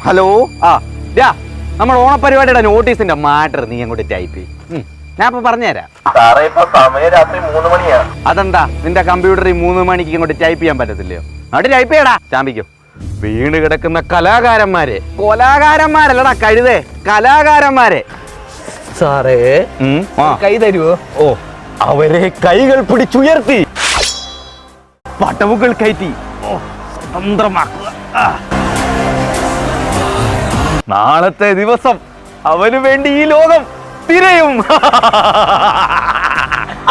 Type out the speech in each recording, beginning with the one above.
Hello. നമ്മൾ ഓണപരിപാടിയുടെ നോട്ടീസിന്റെ matter നീ അങ്ങോട്ട് ടൈപ്പ് ഞാൻ ഇപ്പൊ പറഞ്ഞുതരാം. അതെന്താ നിന്റെ കമ്പ്യൂട്ടറിൽ 3 മണിക്ക് ഇങ്ങോട്ട് ടൈപ്പ് ചെയ്യാൻ പറ്റത്തില്ലയോ? അവിടെ ടൈപ്പ് ചെയ്യടാ. ചാമ്പിക്കോ. വീണ് കിടക്കുന്ന കലാകാരന്മാരല്ലടാ കഴുതേ, കലാകാരന്മാരെ. സാറേ കൈ തരുവോ? ഓ, അവരെ കൈകൾ പിടിച്ചുയർത്തി പട്ടവുകൾ കയറ്റി സ്വതന്ത്രമാക്കുക. നാളത്തെ ദിവസം അവന് വേണ്ടി ഈ ലോകം തിരയും.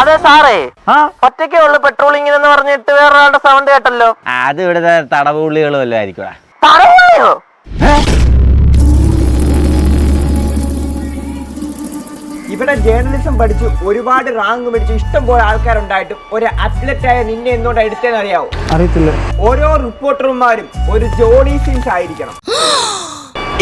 അതെ സാറേ, ഒറ്റയ്ക്കേ ഉള്ളു പെട്രോളിംഗ് എന്ന് പറഞ്ഞിട്ട് വേറൊരാളുടെ സൗണ്ട് കേട്ടല്ലോ. അത് ഇവിടുത്തെ തടവുള്ളികളും വല്ലതും ആയിരിക്കും. തടവുള്ളിയോ? ഇവിടെ ജേർണലിസം പഠിച്ച് ഒരുപാട് റാങ്ക് മേടിച്ച് ഇഷ്ടം പോലെ ആൾക്കാരുണ്ടായിട്ടും ഒരു അത്ലറ്റായ നിന്നെ എന്തുകൊണ്ട് എടുത്തേന്ന് അറിയാവോ? അറിയത്തില്ല. ഓരോ റിപ്പോർട്ടർമാരും ഒരു ജോഡി സീൻസ് ആയിരിക്കണം.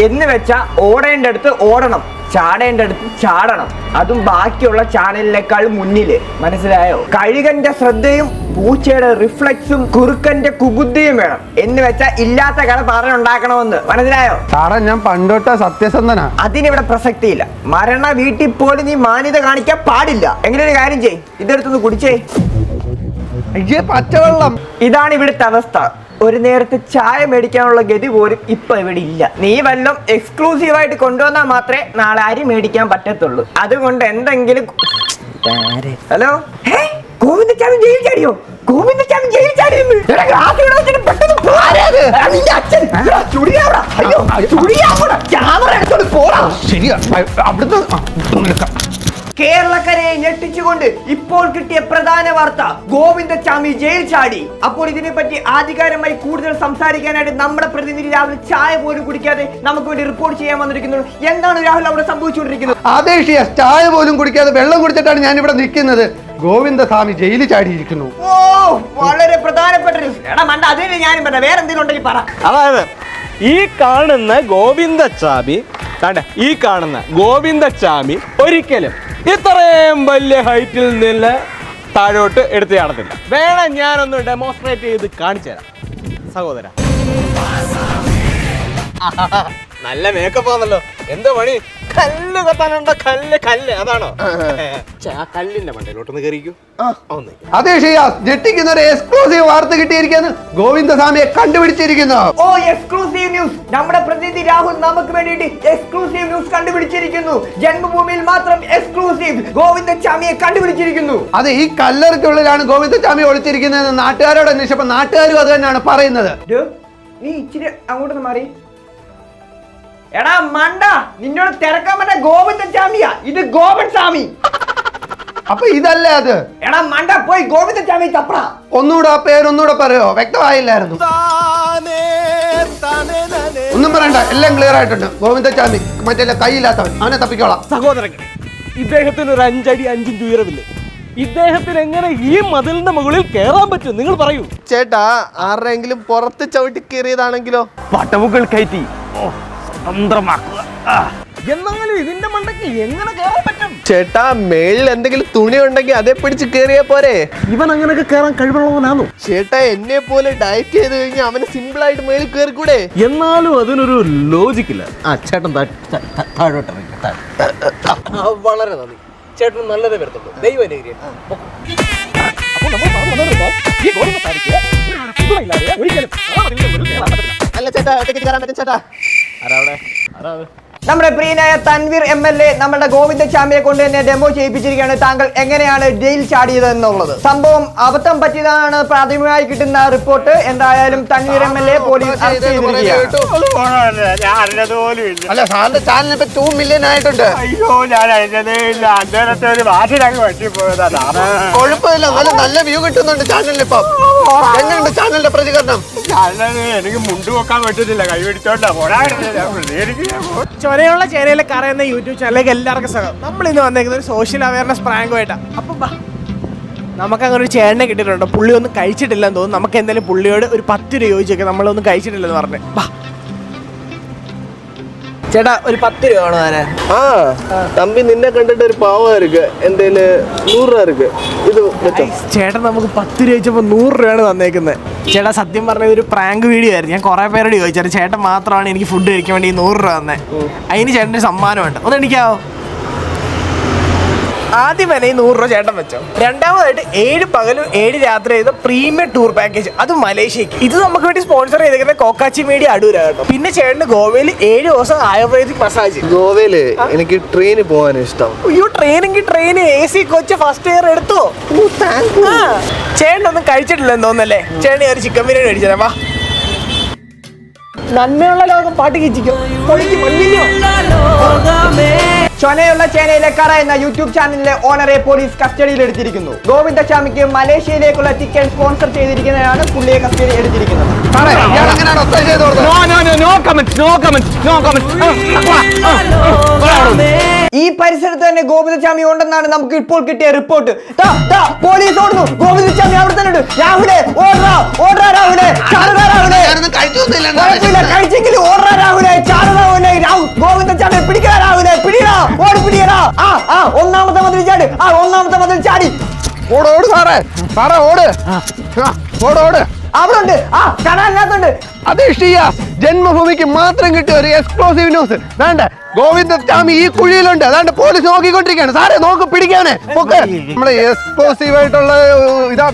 എന്ന് വെച്ചാ ഓടേണ്ട അടുത്ത് ഓടണം, ചാടേണ്ട അടുത്ത് ചാടണം. അതും ബാക്കിയുള്ള ചാനലിനേക്കാൾ മുന്നില്. മനസ്സിലായോ? കഴുകന്റെ ശ്രദ്ധയും പൂച്ചയുടെ റിഫ്ലക്സും കുറുക്കന്റെ കുബുദ്ധിയും വേണം. എന്ന് വെച്ചാ ഇല്ലാത്ത കഥ പറഞ്ഞുണ്ടാക്കണമെന്ന്. മനസ്സിലായോ? സാറേ, ഞാൻ പണ്ടോട്ട സത്യസന്ധനാ. അതിനിവിടെ പ്രസക്തിയില്ല. മരണ വീട്ടിൽ പോലും നീ മാന്യത കാണിക്കാൻ പാടില്ല. എങ്ങനെ ഒരു കാര്യം ചെയ്, ഇതെടുത്തൊന്ന് കുടിച്ചേ. പച്ചവെള്ളം. ഇതാണ് ഇവിടുത്തെ അവസ്ഥ. ഒരു നേരത്തെ ചായ മേടിക്കാനുള്ള ഗതി പോലും ഇപ്പൊ ഇവിടെ ഇല്ല. നീ വല്ലതും എക്സ്ക്ലൂസീവായിട്ട് കൊണ്ടുവന്നാൽ മാത്രമേ നാളെ അരി മേടിക്കാൻ പറ്റത്തുള്ളൂ. അതുകൊണ്ട് എന്തെങ്കിലും. ഹലോ, ഗോവിന്ദച്ചാമി ജയിൽ ചാടിയോ? ഗോവിന്ദച്ചാമി ജയിൽ ചാടിയെന്ന് ശരിയാ, അവിടുന്ന് കേരളക്കരയെ ഞെട്ടിച്ചുകൊണ്ട് ഇപ്പോൾ കിട്ടിയ പ്രധാന വാർത്ത, ഗോവിന്ദച്ചാമി ജയിൽ ചാടി. അപ്പോൾ ഇതിനെപ്പറ്റി ആധികാരികമായി കൂടുതൽ സംസാരിക്കാനായിട്ട് നമ്മുടെ പ്രതിനിധി രാഹുൽ ചായ പോലും കുടിക്കാതെ നമുക്ക് വേണ്ടി റിപ്പോർട്ട് ചെയ്യാൻ വന്നിരിക്കുന്നു. എന്താണ് രാഹുൽ അവിടെ സംഭവിച്ചുകൊണ്ടിരിക്കുന്നത്? ആദേശിയ ചായ പോലും കുടിക്കാതെ വെള്ളം കുടിച്ചിട്ടാണ് ഞാൻ ഇവിടെ നിൽക്കുന്നത്. ഗോവിന്ദസ്വാമി ജയിലിൽ ചാടിയിരിക്കുന്നു. ഓ, വളരെ പ്രധാനപ്പെട്ട ന്യൂസ്. എടാ മണ്ട, അതിന് ഞാനും പറഞ്ഞ വേറെ എന്തെങ്കിലും ഉണ്ടെങ്കിൽ പറ. അതായത് ഈ കാണുന്ന ഗോവിന്ദച്ചാമി ഒരിക്കലും ഇത്രയും വലിയ ഹൈറ്റിൽ നിന്ന് താഴോട്ട് എടുത്ത് ചാടത്തില്ല. വേണം ഞാനൊന്ന് ഡെമോൺസ്ട്രേറ്റ് ചെയ്ത് കാണിച്ചു തരാം സഹോദര. നല്ല മേക്കപ്പ് ആണല്ലോ. എന്താ പണി? കല്ല് കൊത്താനുണ്ടോ? കല്ല് അതാണോ? ആ കല്ലിന്റെ മണ്ടയിലോട്ടൊന്ന് കയറിക്കൂ. അതെ ഷിയ, ഞെട്ടിക്കുന്ന ഒരു എക്സ്ക്ലൂസീവ് വാർത്ത കിട്ടിയിരിക്കുന്നു. ഗോവിന്ദസ്വാമിയെ കണ്ടുപിടിച്ചിരിക്കുന്നു. ഓ, എക്സ്ക്ലൂസീവ് ന്യൂസ്. നമ്മുടെ പ്രതിനിധി രാഹുൽ നമുക്ക് വേണ്ടിയിട്ട് എക്സ്ക്ലൂസീവ് ന്യൂസ് കണ്ടുപിടിച്ചിരിക്കുന്നു. ജന്മഭൂമിയിൽ മാത്രം എക്സ്ക്ലൂസീവ്. ഗോവിന്ദച്ചാമിയെ കണ്ടുപിടിച്ചിരിക്കുന്നു. അതെ, ഈ കല്ലറയ്ക്കുള്ളിലാണ് ഗോവിന്ദസ്വാമി ഒളിച്ചിരിക്കുന്നതെന്ന് നാട്ടുകാരോട് അന്വേഷിച്ചപ്പോൾ നാട്ടുകാരും അത് തന്നെയാണ് പറയുന്നത്. നീ ഇച്ചിരി അങ്ങോട്ടൊന്ന് മാറി. എടാ മണ്ട, നിന്നോട് തിരക്കാൻ പറ്റ ഗോവിന്ദച്ചാമിയാ, ഇത് ഗോപൻസ്വാമി. അപ്പൊ ഇതല്ലേ അത്? എടാ മണ്ട, പോയി ഗോവിന്ദച്ചാമി തപ്പട. ഒന്നുകൂടെ ആ പേരൊന്നുകൂടെ പറയോ? വ്യക്തമായില്ലായിരുന്നു. ഒന്നും പറയണ്ട, എല്ലാം ക്ലിയർ ആയിട്ടുണ്ട്. ഗോവിന്ദച്ചാമി മറ്റേ കൈയില്ലാത്തവൻ, അവനെ തപ്പിക്കോളാം. സഹോദരങ്ങൾ, ഇദ്ദേഹത്തിന് ഒരു 5 അടി 5 ഇഞ്ച് ഉയരമില്ല. ഇദ്ദേഹത്തിന് എങ്ങനെ ഈ മതിലിന്റെ മുകളിൽ കയറാൻ പറ്റും? നിങ്ങൾ പറയൂ. ചേട്ടാ, ആരുടെയെങ്കിലും പുറത്ത് ചവിട്ടി കയറിയതാണെങ്കിലോ? പട്ടവുകൾ കയറ്റി സ്വതന്ത്രമാക്കുക. എന്നാലും ഇതിന്റെ മണ്ടയ്ക്ക് എങ്ങനെ കയറാൻ പറ്റും? ചേട്ടാ, മേളിൽ എന്തെങ്കിലും തുണി ഉണ്ടെങ്കിൽ അതേ പിടിച്ച് കയറിയാ പോരെ? ഇവൻ അങ്ങനെയൊക്കെ കയറാൻ കഴിവുള്ളവനാണോ? ചേട്ടാ, എന്നെ പോലെ ഡയറ്റ് ചെയ്ത് കഴിഞ്ഞാൽ അവന് സിമ്പിൾ ആയിട്ട് മേളിൽ കയറിക്കൂടെ? എന്നാലും അതിനൊരു ലോജിക്കില്ല. ചേട്ടൻ താഴോട്ട് വളരെ നന്ദി. ചേട്ടൻ നല്ലതേ വരത്തുള്ളൂ. ദൈവം അനുഗ്രഹിക്കട്ടെ. അല്ല ചേട്ടാ, കയറാൻ പറ്റും ചേട്ടാ. നമ്മുടെ പ്രിയനായ തൻവീർ MLA നമ്മുടെ ഗോവിന്ദച്ചാമിയെ കൊണ്ട് തന്നെ ഡെമോ ചെയ്യിപ്പിച്ചിരിക്കുകയാണ്. താങ്കൾ എങ്ങനെയാണ് ജയിൽ ചാടിയത് എന്നുള്ളത്. സംഭവം അബദ്ധം പറ്റിയതാണ് പ്രാഥമികമായി കിട്ടുന്ന റിപ്പോർട്ട്. എന്തായാലും തൻവീർ MLA പോലീസ് അറസ്റ്റ് ചെയ്തിരിക്കുകയാണ്. അല്ല, സാറിന്റെ ചാനലിന് ഇപ്പൊ 2 മില്യൺ ആയിട്ടുണ്ട്. കുഴപ്പമില്ല, നല്ല വ്യൂ കിട്ടുന്നുണ്ട് ചാനലിൽ. ഇപ്പൊ എങ്ങനെയുണ്ട് ചാനലിന്റെ പ്രതികരണം? എനിക്ക് മുണ്ട് വെക്കാൻ പറ്റത്തില്ല, കൈ പിടിച്ചോണ്ടാ. ചൊരയുള്ള ചേനയിലെ കറയുന്ന യൂട്യൂബ് ചാനലിലേക്ക് എല്ലാവർക്കും സ്വാഗതം. നമ്മൾ ഇന്ന് വന്നേക്കുന്നത് ഒരു സോഷ്യൽ അവയർനെസ് പ്രാങ്കുമായിട്ടാണ്. അപ്പം നമുക്കങ്ങനെ ഒരു ചേട്ടനെ കിട്ടിയിട്ടുണ്ട്. പുള്ളി ഒന്നും കഴിച്ചിട്ടില്ലെന്ന് തോന്നുന്നു. നമുക്ക് എന്തായാലും പുള്ളിയോട് ഒരു 10 രൂപ ചോദിച്ചൊക്കെ നമ്മളൊന്നും കഴിച്ചിട്ടില്ലെന്ന് പറഞ്ഞു. ചേട്ടാ, ഒരു 10 രൂപ വേണോ തരാൻ? തമ്പി, നിന്നെ കണ്ടിട്ട് ഒരു പാവം ഇருக்கு. എന്തേലും 100 രൂപ ഇருக்கு. ഇത് ചേട്ടൻ നമുക്ക് 10 രൂപ ചോദിച്ചപ്പോൾ 100 രൂപയാണ് തന്നേക്കുന്നത്. ചേട്ടാ സത്യം പറഞ്ഞ ഒരു പ്രാങ്ക് വീഡിയോ ആയിരുന്നു. ഞാൻ കുറെ പേരോട് ചോദിച്ചായിരുന്നു, ചേട്ടൻ മാത്രമാണ് എനിക്ക് ഫുഡ് കഴിക്കാൻ വേണ്ടി 100 രൂപ തന്നെ. അതിന് ചേട്ടൻ്റെ സമ്മാനമുണ്ട്, ഒന്ന് എനിക്കാവോ? ആദ്യം തന്നെ ഈ 100 രൂപ ചേട്ടൻ വെച്ചോ. രണ്ടാമതായിട്ട് 7 പകലും 7 രാത്രി ചെയ്ത പ്രീമിയം ടൂർ പാക്കേജ്, അത് മലേഷ്യക്ക്. ഇത് നമുക്ക് വേണ്ടി സ്പോൺസർ ചെയ്തിരിക്കുന്ന കോക്കാച്ചി മീഡിയ അടൂരാ കേട്ടോ. പിന്നെ ചേട്ടന് ഗോവയിൽ 7 ദിവസം ആയുർവേദിക് മസാജ്. ഗോവയില് എനിക്ക് ട്രെയിനിൽ പോകാൻ ഇഷ്ടം. അയ്യോ ട്രെയിനെങ്കിൽ train AC coach first year എടുത്തോ. ചേട്ടനൊന്നും കഴിച്ചിട്ടില്ലെന്ന് തോന്നല്ലേ? ചേട്ടൻ ഒരു ചിക്കൻ ബിരിയാണി കഴിച്ചാ. വാ, നന്മയുള്ള ലോകം പാട്ട് കിച്ചിക്കും. ചൊനയുള്ള ചേനയിലേക്കാറ എന്ന യൂട്യൂബ് ചാനലിലെ ഓണറെ പോലീസ് കസ്റ്റഡിയിൽ എടുത്തിരിക്കുന്നു. ഗോവിന്ദസ്വാമിക്ക് മലേഷ്യയിലേക്കുള്ള ടിക്കറ്റ് സ്പോൺസർ ചെയ്തിരിക്കുന്നതിനാണ് പുള്ളിയെ കസ്റ്റഡി എടുത്തിരിക്കുന്നത്. ഈ പരിസരത്ത് തന്നെ ഗോവിന്ദസ്വാമി ഉണ്ടെന്നാണ് നമുക്ക് ഇപ്പോൾ കിട്ടിയ റിപ്പോർട്ട്. പോലീസ് ഓടുന്നു, ഗോവിന്ദസ്വാമി അവിടെ തന്നെ ഉണ്ട്. രാഹുലെ ഓടാ രാഹുലെ, കഴിച്ചെങ്കിലും ഓടാ രാഹുലെ, ചാടുന്ന ഗോവിന്ദസ്വാമി പിടിക്കാ രാഹുലെ, പിടിയടാ, ഓടി പിടിയടാ. ഒന്നാമത്തെ മതിൽ ചാടി, ഒന്നാമത്തെ മതിൽ ചാടി. ഓട് സാറേ, സാറേ ഓട്, ഓട്. അവിടെ ഉണ്ട്, കടലിനകത്തുണ്ട്. അതേഷ്യ ജന്മഭൂമിക്ക് മാത്രം കിട്ടിയ ഒരു എക്സ്ക്ലൂസീവ് ന്യൂസ്. വേണ്ട, ഗോവിന്ദസ്വാമി ഈ കുഴിയിലുണ്ട്. അതാണ്ട് പോലീസ് നോക്കിക്കൊണ്ടിരിക്കുകയാണ്. സാറേ നോക്ക്, പിടിക്കാനേ. നമ്മളെ എക്സ്ക്ലൂസീവ് ആയിട്ടുള്ള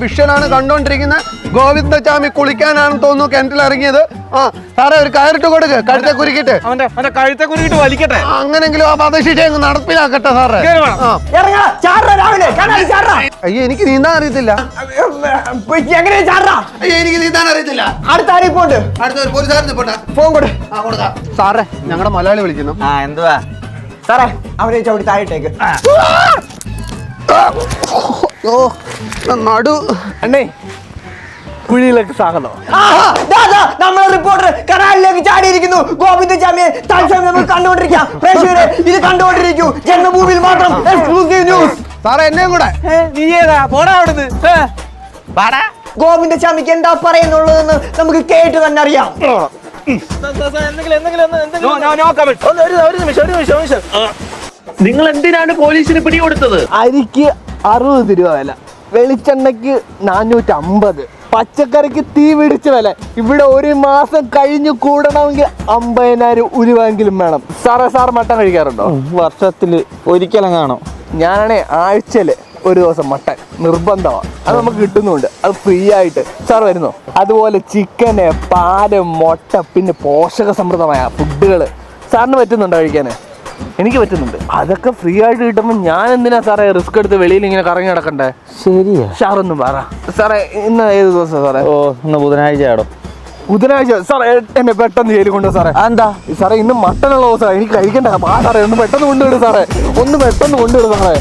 വിഷനാണ് കണ്ടോണ്ടിരിക്കുന്നത്. ഗോവിന്ദസ്വാമി കുളിക്കാനാണെന്ന് തോന്നുന്നു കിണറ്റിൽ ഇറങ്ങിയത്. സാറേ ഒരു കയറിട്ട് കൊടുക്ക്, കഴുത്തെ കുരുക്കിട്ട്. അവന്റെ കഴുത്തെ കുരുക്കിട്ട് വലിക്കട്ടെ. അങ്ങനെങ്കിലും ആ വധശിക്ഷ നടപ്പിലാക്കട്ടെ സാറേ. അയ്യോ എനിക്ക് നീന്താൻ അറിയത്തില്ല. എങ്ങനെയാ ചാടാ? അയ്യോ എനിക്ക് നീന്താൻ അറിയത്തില്ല. അടുത്ത ആരിപ്പോണ്ട്, ഫോൺ കൊടു. സാറേ ഞങ്ങളുടെ മലയാളി വിളിക്കുന്നു. എന്തുവാ സാറേ അവരെ ചവിട്ടി താഴേക്ക്. നടു അണ്ണേ കുഴിയിലേക്ക് സാഹനം. നമ്മളെ റിപ്പോർട്ടർ കനാലിലേക്ക് ചാടിയിരിക്കുന്നു. ഗോവിന്ദസ്വാമിയെ തത്സമയം നമ്മൾ കണ്ടുകൊണ്ടിരിക്കാം. പ്രേക്ഷകരെ ഇത് കണ്ടുകൊണ്ടിരിക്കൂ. ജന്മഭൂമിയിൽ മാത്രം എക്സ്ക്ലൂസീവ് ന്യൂസ്. സാറേ എന്നെ കൂടെ. നീ ഏതാ? പോടാ അവിടുന്ന്. ഗോവിന്ദസ്വാമിക്ക് എന്താ പറയുന്നുള്ളതെന്ന് നമുക്ക് കേട്ട് തന്നെ അറിയാം. നിങ്ങൾ എന്തിനാണ് പോലീസിന് പിടികൊടുത്തത്? അരിക്ക് 60 രൂപ വില, വെളിച്ചെണ്ണയ്ക്ക് 450, പച്ചക്കറിക്ക് തീ പിടിച്ച വില. ഇവിടെ ഒരു മാസം കഴിഞ്ഞു കൂടണമെങ്കിൽ 50,000 ഉരുവെങ്കിലും വേണം. സാർ മട്ടൻ കഴിക്കാറുണ്ടോ? വർഷത്തിൽ ഒരിക്കലും കാണും. ഞാനാണേ ആഴ്ചയില് ഒരു ദിവസം മട്ടൻ നിർബന്ധമാണ്. അത് നമുക്ക് കിട്ടുന്നുണ്ട്, അത് ഫ്രീ ആയിട്ട്. സാർ വരുന്നോ? അതുപോലെ ചിക്കന്, പാല്, മുട്ട, പിന്നെ പോഷക സമൃദ്ധമായ ഫുഡുകൾ സാറിന് പറ്റുന്നുണ്ടോ കഴിക്കാന്? എനിക്ക് പറ്റുന്നുണ്ട്. അതൊക്കെ ഫ്രീ ആയിട്ട് കിട്ടുമ്പോൾ ഞാൻ എന്തിനാ സാറേ റിസ്ക് എടുത്ത് വെളിയിൽ ഇങ്ങനെ കറങ്ങി നടക്കണ്ടേ? ശരിയാ. സാറൊന്നും പറ. സാറേ ഇന്ന് ഏത് ദിവസം സാറേ? ഇന്ന് ബുധനാഴ്ച ആടോ. ബുധനാഴ്ച? സാറേ എന്നെ പെട്ടെന്ന് ജയിലിൽ കൊണ്ടു സാറേ. എന്താ സാറേ ഇന്ന് മട്ടനുള്ള ദിവസമാണ്, എനിക്ക് കഴിക്കണ്ട. സാറേ ഒന്ന് പെട്ടെന്ന് കൊണ്ടുവിടും സാറേ, ഒന്ന് പെട്ടെന്ന് കൊണ്ടുവിടും സാറേ.